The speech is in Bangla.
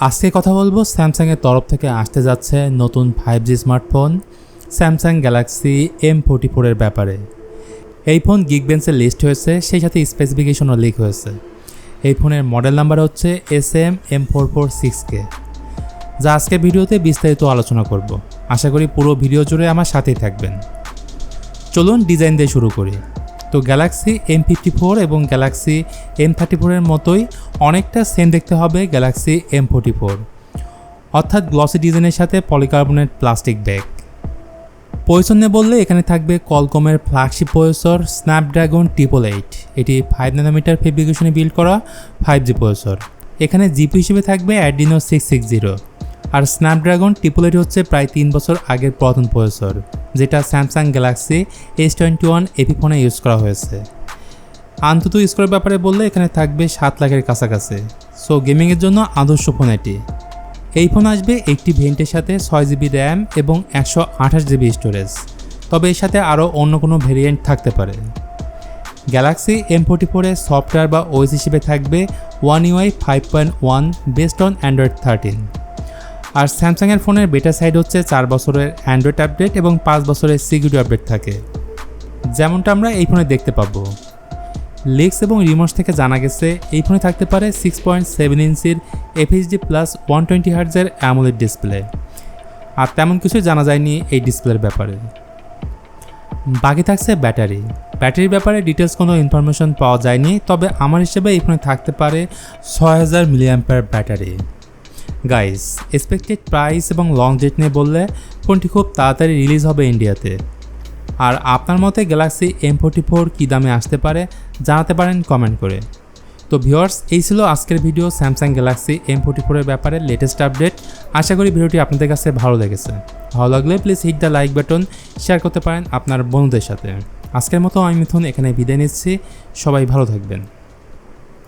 আজকে কথা বলবো স্যামসাংয়ের তরফ থেকে আসতে যাচ্ছে নতুন 5G smartphone Samsung Galaxy M44 এর ব্যাপারে। এই ফোন গিগবেঞ্চে লিস্ট হয়েছে, সেই সাথে স্পেসিফিকেশনও লিক হয়েছে। এই ফোনের মডেল নাম্বার হচ্ছে SM-M446K, যা আজকের ভিডিওতে বিস্তারিত আলোচনা করব। আশা করি পুরো ভিডিও জুড়ে আমার সাথেই থাকবেন। চলুন ডিজাইন দিয়ে শুরু করি। তো গ্যালাক্সি M54 এবং গ্যালাক্সি M34 এর মতোই অনেকটা সেম দেখতে হবে গ্যালাক্সি M44, অর্থাৎ গ্লসি ডিজাইনের সাথে পলিকার্বনেট প্লাস্টিক ব্যাগ। প্রয়োজনে বললে এখানে থাকবে কলকমের ফ্ল্যাগশিপ প্রসেসর স্ন্যাপড্রাগন 888। এটি 5 ন্যানোমিটার ফেব্রিকেশনে বিল্ড করা 5G প্রসেসর। এখানে জিপি হিসেবে থাকবে অ্যাড্রিনো 660, আর স্ন্যাপড্রাগন 888 হচ্ছে প্রায় 3 বছর আগের পুরাতন প্রসেসর, যেটা স্যামসাং গ্যালাক্সি S21 এপি ফোনে ইউজ করা হয়েছে। আন্তত স্কোরের ব্যাপারে বললে এখানে থাকবে 7 লাখের কাছাকাছি। সো গেমিংয়ের জন্য আদর্শ ফোন এটি। এই ফোন আসবে একটি ভেরিয়েন্টের সাথে 6GB র্যাম এবং 128GB স্টোরেজ, তবে এর সাথে আরও অন্য কোনো ভেরিয়েন্ট থাকতে পারে। গ্যালাক্সি M44 এর সফটওয়্যার বা ওএস হিসেবে থাকবে One UI 5.1 based on Android 13। আর স্যামসাংয়ের ফোনের বেটা সাইড হচ্ছে 4 বছরের অ্যান্ড্রয়েড আপডেট এবং 5 বছরের সিকিউরিটি আপডেট থাকে, যেমনটা আমরা এই ফোনে দেখতে পাবো। লিক্স এবং রিমোটস থেকে জানা গেছে এই ফোনে থাকতে পারে 6.7 ইঞ্চির FHD+ 120Hz অ্যামোলেড ডিসপ্লে, আর তেমন কিছু জানা যায়নি এই ডিসপ্লের ব্যাপারে। বাকি থাকছে ব্যাটারির ব্যাপারে ডিটেলস কোনো ইনফরমেশন পাওয়া যায়নি, তবে আমার হিসেবে এই ফোনে থাকতে পারে 6000 mAh battery. Guys, expected price এবং লং ডেট নিয়ে বললে ফোনটি খুব তাড়াতাড়ি রিলিজ হবে ইন্ডিয়াতে। আর আপনার মতে গ্যালাক্সি M44 কী দামে আসতে পারে জানাতে পারেন কমেন্ট করে। তো ভিউয়ার্স, এই ছিল আজকের ভিডিও স্যামসাং গ্যালাক্সি M44 এর ব্যাপারে লেটেস্ট আপডেট। আশা করি ভিডিওটি আপনাদের কাছে ভালো লেগেছে। ভালো লাগলে please hit the like button, share করতে পারেন আপনার বন্ধুদের সাথে। আজকের মতো আমি মিথুন এখানে বিদায় নিচ্ছি। সবাই ভালো থাকবেন।